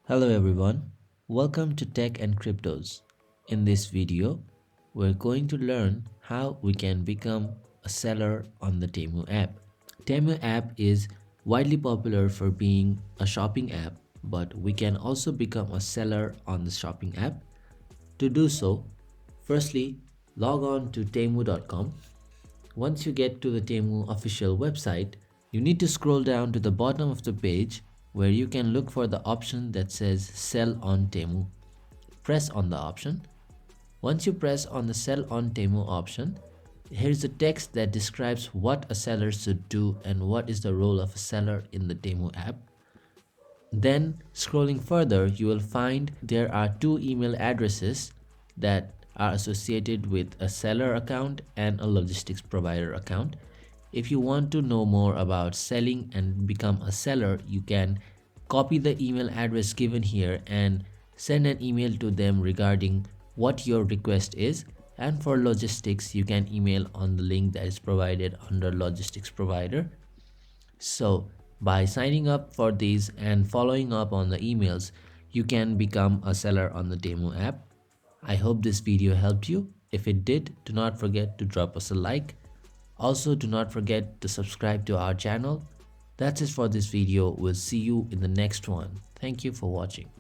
Hello everyone, welcome to Tech and Cryptos. In this video, we're going to learn how we can become a seller on the Temu app. Temu app is widely popular for being a shopping app, but we can also become a seller on the shopping app. To do so, firstly, log on to temu.com. Once you get to the Temu official website, you need to scroll down to the bottom of the page where you can look for the option that says Sell on Temu. Press on the option. Once you press on the Sell on Temu option, here's a text that describes what a seller should do and what is the role of a seller in the Temu app. Then, scrolling further, you will find there are two email addresses that are associated with a seller account and a logistics provider account. If you want to know more about selling and become a seller, you can copy the email address given here and send an email to them regarding what your request is. And for logistics, you can email on the link that is provided under logistics provider. So by signing up for these and following up on the emails, you can become a seller on the Temu app. I hope this video helped you. If it did, do not forget to drop us a like. Also, do not forget to subscribe to our channel. That's it for this video. We'll see you in the next one. Thank you for watching.